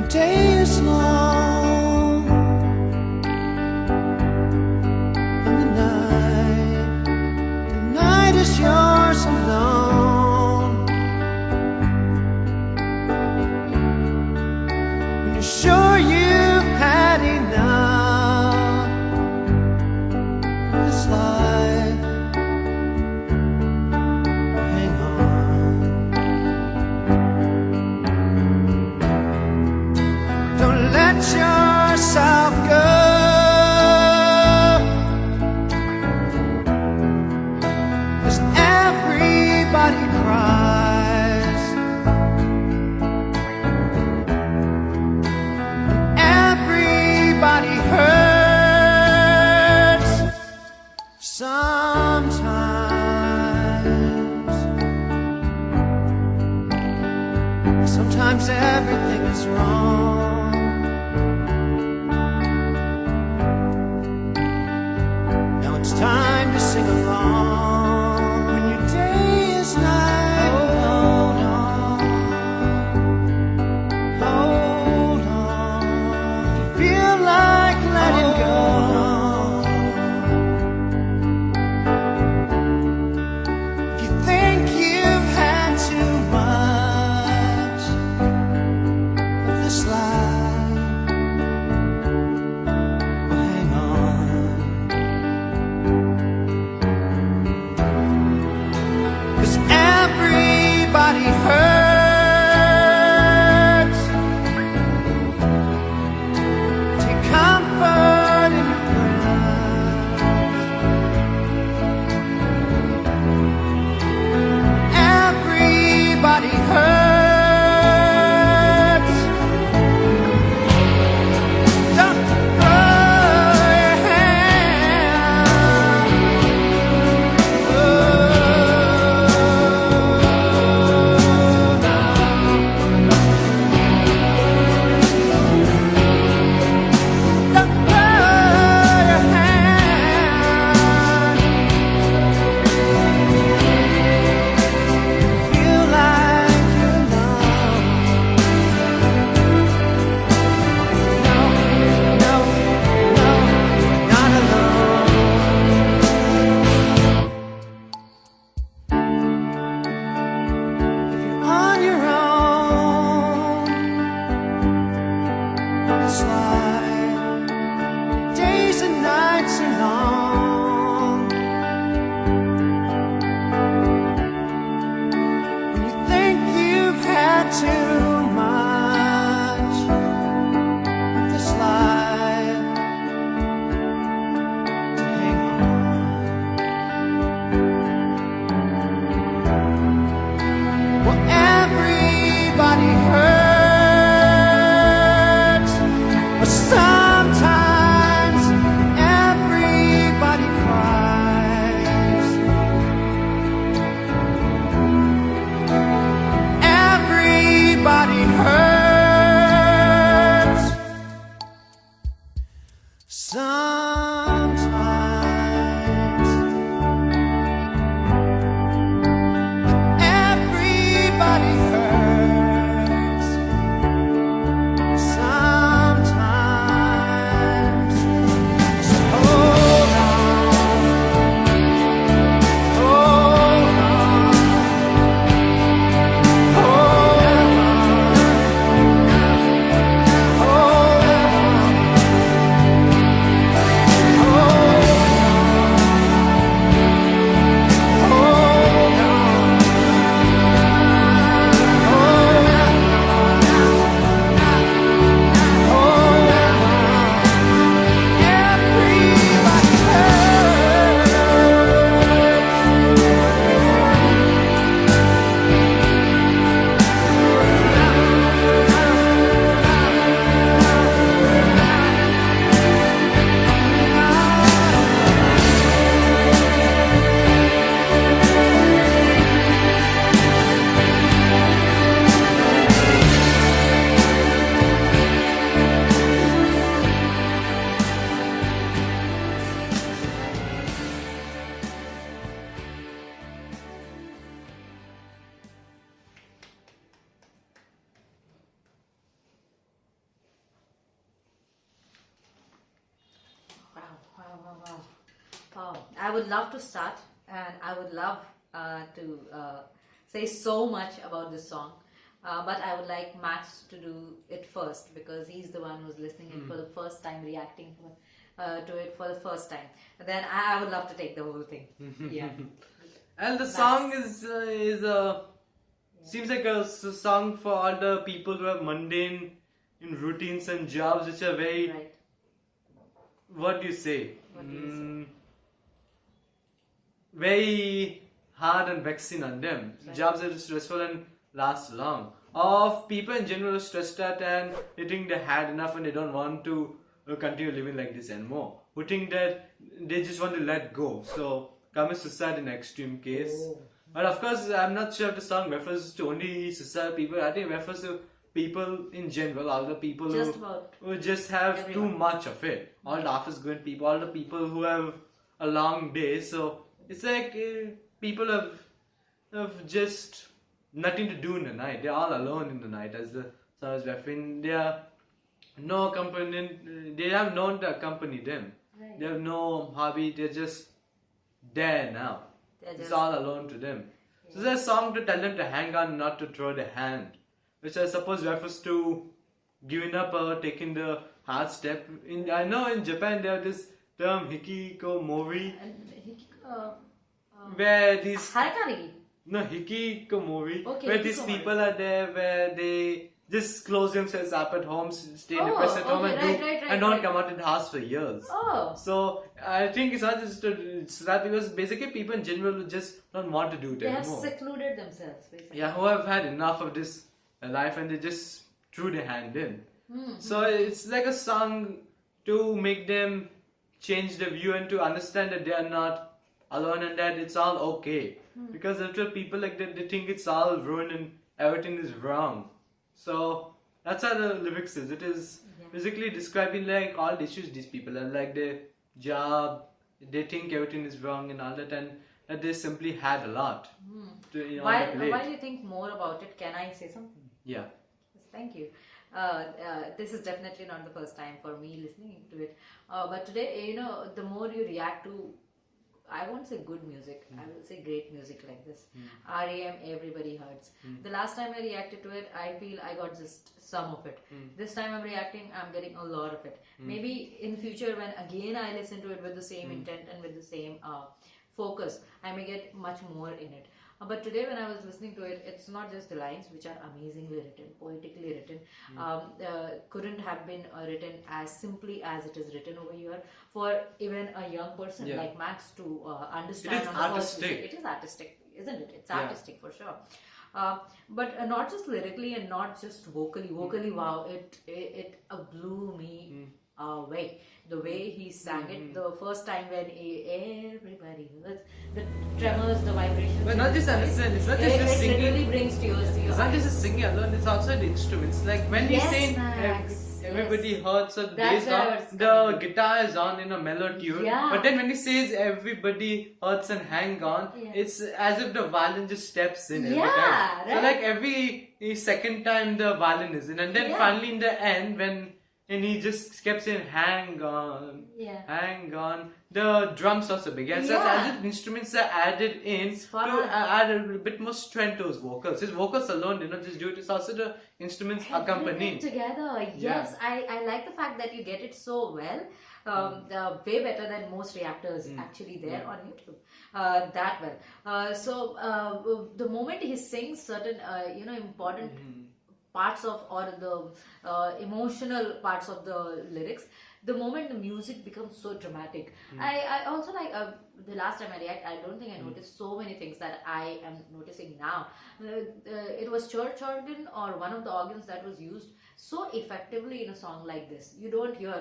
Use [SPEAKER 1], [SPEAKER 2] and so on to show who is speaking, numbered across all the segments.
[SPEAKER 1] day is long and the night is yours alone. When you're sure you've had enough of this life, hang on. Don't let yourself go, 'cause everybody cries, everybody hurts sometimes. Sometimes everything is wrong. Now it's time to sing along. When your day is night, hold on, hold on. If you feel like letting go, if you think you've had too much of this life,
[SPEAKER 2] I would love to start, and I would love to say so much about this song. But I would like Max to do it first because he's the one who's listening it for the first time, reacting to it for the first time. Then I would love to take the whole thing. Yeah.
[SPEAKER 3] And the
[SPEAKER 2] Max.
[SPEAKER 3] song is seems like a song for all the people who have mundane in routines and jobs which are very
[SPEAKER 2] Right.
[SPEAKER 3] what do you say?
[SPEAKER 2] What do you say?
[SPEAKER 3] Very hard and vexing on them.
[SPEAKER 2] Right.
[SPEAKER 3] Jobs that are stressful and last long. Of people in general are stressed out and they think they had enough and they don't want to continue living like this anymore. Who think that they just want to let go. So commit suicide in extreme case.
[SPEAKER 2] Oh.
[SPEAKER 3] But of course, I'm not sure if the song refers to only suicide people. I think it refers to people in general, all the people
[SPEAKER 2] Just about
[SPEAKER 3] who just have
[SPEAKER 2] everyone.
[SPEAKER 3] too much of it. All the office going people, all the people who have a long day. So it's like people have just nothing to do in the night. They're all alone in the night, as the song is referring. They are no company. They have no one to accompany them.
[SPEAKER 2] Right.
[SPEAKER 3] They have no hobby. They're just there now.
[SPEAKER 2] They're
[SPEAKER 3] It's
[SPEAKER 2] just-
[SPEAKER 3] all alone to them. So there's a song to tell them to hang on, not to throw the hand, which I suppose refers to giving up or taking the hard step. I know in Japan there this term hikikomori,
[SPEAKER 2] And
[SPEAKER 3] where these
[SPEAKER 2] Harakanigi.
[SPEAKER 3] hikikomori,
[SPEAKER 2] Okay,
[SPEAKER 3] where these
[SPEAKER 2] hikikomori.
[SPEAKER 3] people are there where they just close themselves up at home, stay
[SPEAKER 2] Oh,
[SPEAKER 3] depressed at home,
[SPEAKER 2] okay,
[SPEAKER 3] and
[SPEAKER 2] right,
[SPEAKER 3] and don't
[SPEAKER 2] right.
[SPEAKER 3] come out in the house for years.
[SPEAKER 2] Oh.
[SPEAKER 3] So I think it's not just it's that because basically people in general who just don't want to do it
[SPEAKER 2] They have
[SPEAKER 3] anymore.
[SPEAKER 2] secluded themselves, basically.
[SPEAKER 3] Yeah, who have had enough of this life and they just threw their hand in. So it's like a song to make them change their view and to understand that they are not alone and that it's all okay. Because after people like that, they think it's all ruined and everything is wrong. So that's how the lyrics is. It is basically describing like all the issues these people have, like their job, they think everything is wrong and all that, and that they simply had a lot. To,
[SPEAKER 2] Why
[SPEAKER 3] on their plate.
[SPEAKER 2] do you think more about it? Can I say something?
[SPEAKER 3] Yeah.
[SPEAKER 2] Yes, thank you. This is definitely not the first time for me listening to it. But today, the more you react to, I won't say good music, I will say great music like this. REM, Everybody Hurts. The last time I reacted to it, I feel I got just some of it. This time I'm reacting, I'm getting a lot of it. Maybe in future when again I listen to it with the same intent and with the same focus, I may get much more in it. But today when I was listening to it, it's not just the lines which are amazingly written, poetically written. Couldn't have been written as simply as it is written over here for even a young person like Max to understand.
[SPEAKER 3] It is
[SPEAKER 2] on the first
[SPEAKER 3] artistic.
[SPEAKER 2] listen. It is artistic, isn't it? It's
[SPEAKER 3] Yeah.
[SPEAKER 2] artistic for sure. But not just lyrically and not just vocally. Vocally, wow, it blew me away. The way he sang it the first time when everybody heard the tremors, the vibrations.
[SPEAKER 3] But
[SPEAKER 2] in
[SPEAKER 3] not
[SPEAKER 2] his
[SPEAKER 3] just
[SPEAKER 2] voice,
[SPEAKER 3] understand, it's not just the
[SPEAKER 2] it
[SPEAKER 3] singing.
[SPEAKER 2] literally brings tears to your
[SPEAKER 3] It's not
[SPEAKER 2] eyes.
[SPEAKER 3] just the singing alone, it's also the instruments. Like when we
[SPEAKER 2] Yes,
[SPEAKER 3] sing,
[SPEAKER 2] Max,
[SPEAKER 3] everybody
[SPEAKER 2] yes.
[SPEAKER 3] hurts or
[SPEAKER 2] That's
[SPEAKER 3] bass
[SPEAKER 2] where I
[SPEAKER 3] on,
[SPEAKER 2] was
[SPEAKER 3] the
[SPEAKER 2] coming.
[SPEAKER 3] guitar is on in a mellow tune.
[SPEAKER 2] Yeah.
[SPEAKER 3] But then when he says everybody hurts and hang on,
[SPEAKER 2] Yeah.
[SPEAKER 3] it's as if the violin just steps in every
[SPEAKER 2] Yeah,
[SPEAKER 3] time. So
[SPEAKER 2] right.
[SPEAKER 3] like every second time the violin is in, and then
[SPEAKER 2] Yeah.
[SPEAKER 3] finally in the end and he just kept saying hang on,
[SPEAKER 2] Yeah.
[SPEAKER 3] hang on. The drums also began. So it's
[SPEAKER 2] Yeah.
[SPEAKER 3] as if instruments are added in to
[SPEAKER 2] Spot on.
[SPEAKER 3] add a bit more strength to his vocals. His vocals alone did not just do it, it's also the instruments
[SPEAKER 2] Everything
[SPEAKER 3] accompanying.
[SPEAKER 2] together. Yes, I like the fact that you get it so well. Way better than most reactors actually there on YouTube. That well. So the moment he sings certain important parts of or the emotional parts of the lyrics, the moment the music becomes so dramatic. I also like the last time I react, I don't think I noticed so many things that I am noticing now. It was church organ or one of the organs that was used so effectively in a song like this. You don't hear,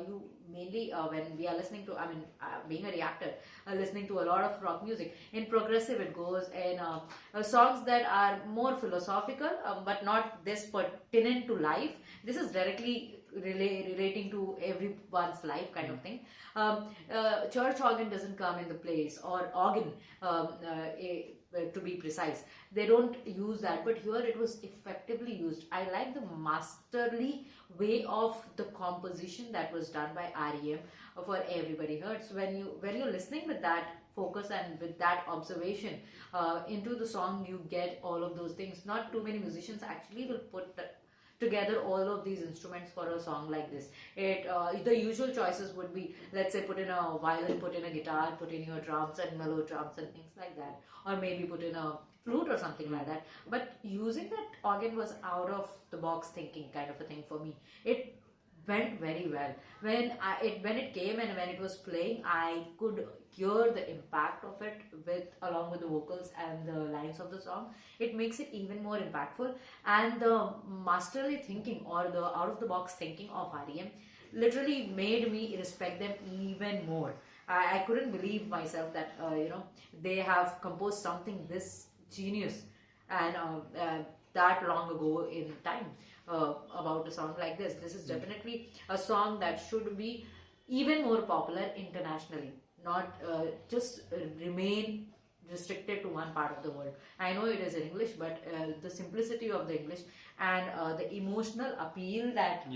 [SPEAKER 2] you mainly when we are listening to, being a reactor, listening to a lot of rock music. In progressive it goes, in songs that are more philosophical but not this pertinent to life. This is directly relating to everyone's life kind of thing. Church organ doesn't come in the place, or organ, to be precise. They don't use that, but here it was effectively used. I like the masterly way of the composition that was done by REM for Everybody Hurts. When you're listening with that focus and with that observation into the song, you get all of those things. Not too many musicians actually will put together all of these instruments for a song like this. The usual choices would be, let's say, put in a violin, put in a guitar, put in your drums and mellow drums and things like that, or maybe put in a flute or something like that. But using that organ was out of the box thinking kind of a thing for me. It went very well. When it came and when it was playing, I could hear the impact of it along with the vocals and the lines of the song. It makes it even more impactful, and the masterly thinking or the out of the box thinking of REM literally made me respect them even more. I couldn't believe myself that they have composed something this genius and that long ago in time about a song like this. This is definitely a song that should be even more popular internationally, not just remain restricted to one part of the world. I know it is in English, but the simplicity of the English and the emotional appeal that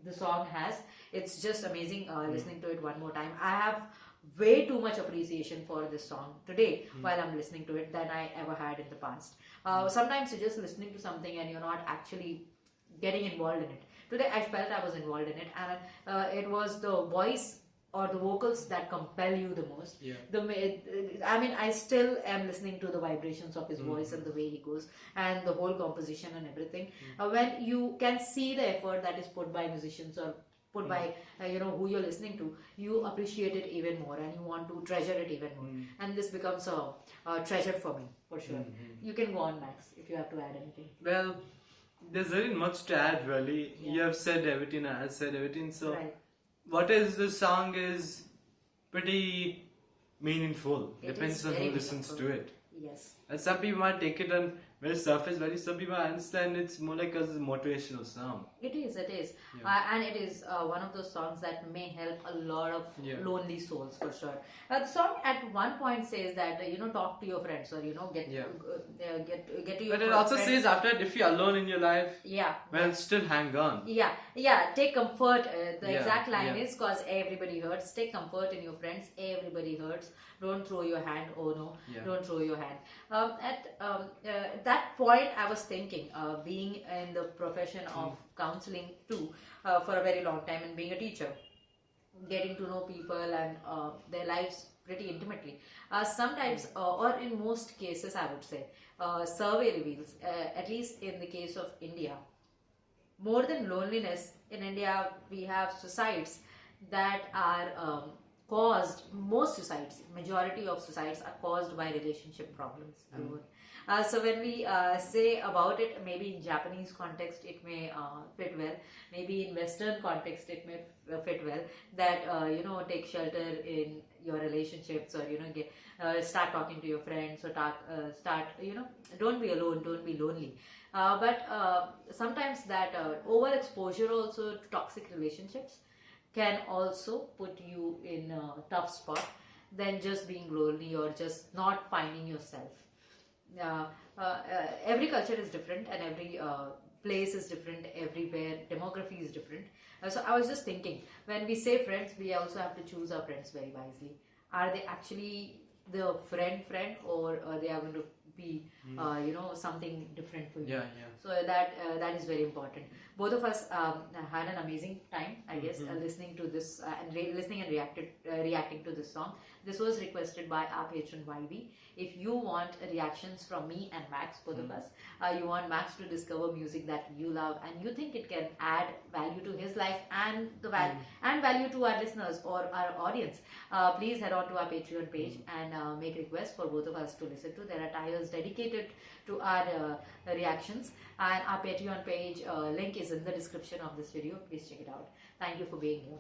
[SPEAKER 2] the song has, it's just amazing listening to it one more time. I have way too much appreciation for this song today while I'm listening to it than I ever had in the past. Sometimes you're just listening to something and you're not actually getting involved in it. Today I felt I was involved in it, and it was the voice or the vocals that compel you the most. I still am listening to the vibrations of his voice and the way he goes and the whole composition and everything. When you can see the effort that is put by musicians or put by who you're listening to, you appreciate it even more and you want to treasure it even more. And this becomes a treasure for me, for sure. You can go on, Max, if you have to add anything.
[SPEAKER 3] Well, there's very much to add, really. You have said everything, I have said everything. So what is the song is pretty meaningful. Depends on who listens to it.
[SPEAKER 2] Yes.
[SPEAKER 3] And some people might take it on very surface value. Some people understand it's more like a motivational song.
[SPEAKER 2] It is. And it is one of those songs that may help a lot of lonely souls, for sure. The song at one point says that talk to your friends, or get to your
[SPEAKER 3] But it also
[SPEAKER 2] friends.
[SPEAKER 3] says after that, if you're alone in your life, well, still hang on.
[SPEAKER 2] Take comfort. The exact line is, cause everybody hurts. Take comfort in your friends. Everybody hurts. Don't throw your hand. Oh no, don't throw your hand. At that point, I was thinking, being in the profession of counseling too for a very long time, and being a teacher, getting to know people and their lives pretty intimately. Sometimes, or in most cases, I would say, survey reveals, at least in the case of India, more than loneliness, in India we have suicides that are majority of suicides are caused by relationship problems alone. So when we say about it, maybe in Japanese context it may fit well, maybe in Western context it may fit well, that take shelter in your relationships, or start talking to your friends, or start don't be alone, don't be lonely. But sometimes that overexposure also to toxic relationships can also put you in a tough spot than just being lonely or just not finding yourself. Every culture is different, and every place is different, everywhere demography is different. So I was just thinking, when we say friends, we also have to choose our friends very wisely. Are they actually the friend, or they are going to be something different for you? So that is very important. Both of us had an amazing time, I guess, listening to this and reacting to this song. This was requested by our patron YV. If you want reactions from me and Max, both of us, you want Max to discover music that you love and you think it can add value to his life and value to our listeners or our audience, please head on to our Patreon page and make requests for both of us to listen to. There are titles dedicated to our reactions, and our Patreon page link is in the description of this video. Please check it out. Thank you for being here.